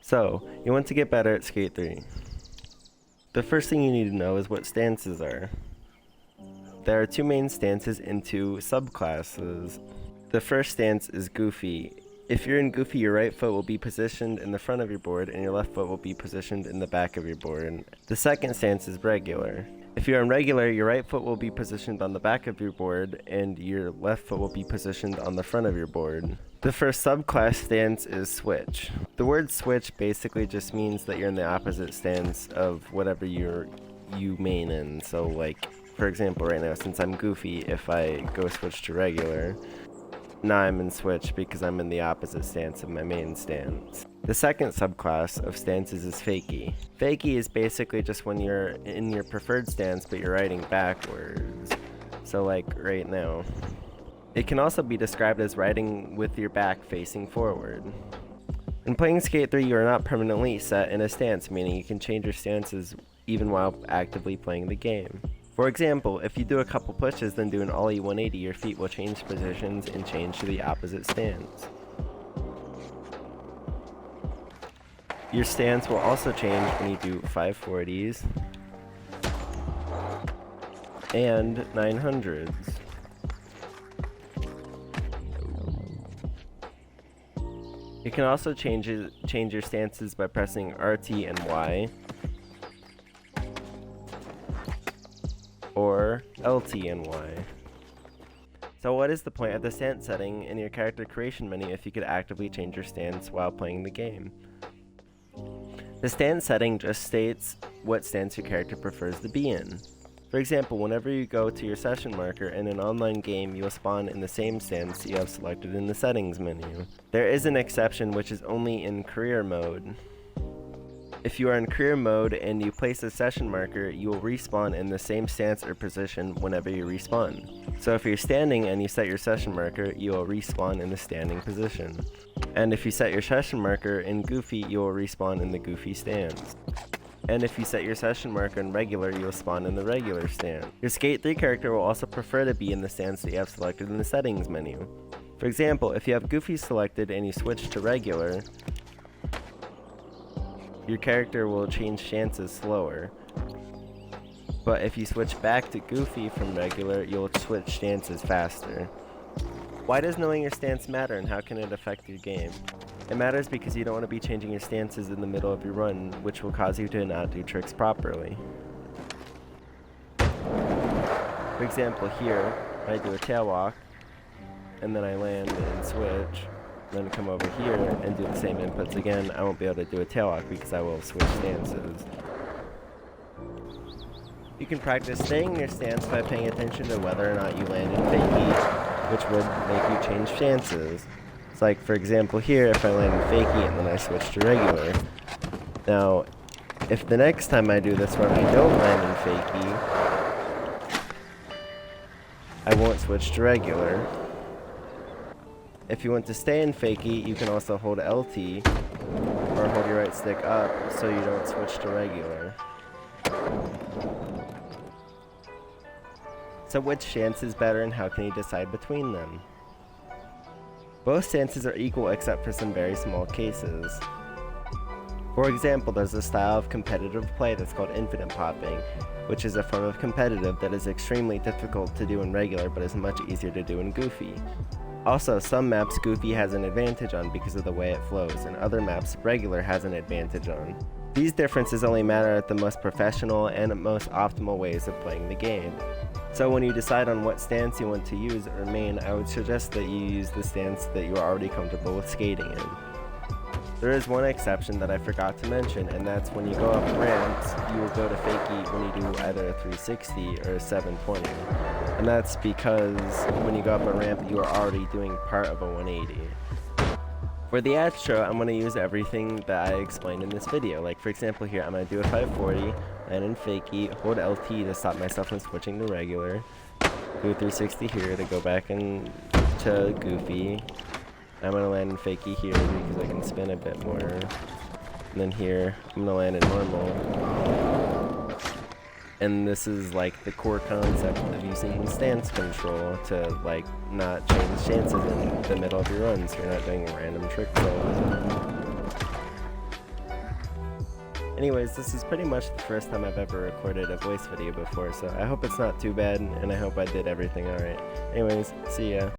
So, you want to get better at Skate 3. The first thing you need to know is what stances are. There are two main stances and two subclasses. The first stance is Goofy. If you're in Goofy, your right foot will be positioned in the front of your board and your left foot will be positioned in the back of your board. The second stance is Regular. If you're on Regular, your right foot will be positioned on the back of your board and your left foot will be positioned on the front of your board. The first subclass stance is Switch. The word switch basically just means that you're in the opposite stance of whatever you main in. So like, for example, right now, since I'm Goofy, if I go switch to Regular, now I'm in Switch because I'm in the opposite stance of my main stance. The second subclass of stances is Fakie. Fakie is basically just when you're in your preferred stance but you're riding backwards. So like right now. It can also be described as riding with your back facing forward. In playing Skate 3, you are not permanently set in a stance, meaning you can change your stances even while actively playing the game. For example, if you do a couple pushes then do an ollie 180, your feet will change positions and change to the opposite stance. Your stance will also change when you do 540s and 900s. You can also change your stances by pressing RT and Y, or LT and Y. So what is the point of the stance setting in your character creation menu if you could actively change your stance while playing the game? The stance setting just states what stance your character prefers to be in. For example, whenever you go to your session marker in an online game, you will spawn in the same stance you have selected in the settings menu. There is an exception, which is only in career mode. If you are in career mode and you place a session marker, you will respawn in the same stance or position whenever you respawn. So if you're standing and you set your session marker, you will respawn in the standing position. And if you set your session marker in Goofy, you will respawn in the Goofy stance. And if you set your session marker in Regular, you will spawn in the Regular stance. Your Skate 3 character will also prefer to be in the stance that you have selected in the settings menu. For example, if you have Goofy selected and you switch to Regular, your character will change stances slower. But if you switch back to Goofy from Regular, you'll switch stances faster. Why does knowing your stance matter and how can it affect your game? It matters because you don't want to be changing your stances in the middle of your run, which will cause you to not do tricks properly. For example, here, I do a tail walk, and then I land and switch, then come over here and do the same inputs again. I won't be able to do a tail walk because I will switch stances. You can practice staying in your stance by paying attention to whether or not you land in fakie, which would make you change stances. It's like, for example, here, if I land in fakie and then I switch to Regular. Now, if the next time I do this where I don't land in fakie, I won't switch to Regular. If you want to stay in fakie, you can also hold LT or hold your right stick up so you don't switch to Regular. So which stance is better and how can you decide between them? Both stances are equal except for some very small cases. For example, there's a style of competitive play that's called infinite popping, which is a form of competitive that is extremely difficult to do in Regular but is much easier to do in Goofy. Also, some maps Goofy has an advantage on because of the way it flows, and other maps Regular has an advantage on. These differences only matter at the most professional and most optimal ways of playing the game. So when you decide on what stance you want to use or main, I would suggest that you use the stance that you are already comfortable with skating in. There is one exception that I forgot to mention, and that's when you go up ramps, you will go to fakie when you do either a 360 or a 720. And that's because when you go up a ramp, you are already doing part of a 180. For the outro, I'm going to use everything that I explained in this video. Like for example here, I'm going to do a 540, land in fakie, hold LT to stop myself from switching to Regular, do a 360 here to go back to Goofy. I'm going to land in fakie here because I can spin a bit more. And then here, I'm going to land in normal. And this is like the core concept of using stance control to like not change stances in the middle of your run so you're not doing random tricks all the time. Anyways, this is pretty much the first time I've ever recorded a voice video before, so I hope it's not too bad, and I hope I did everything alright. Anyways, see ya.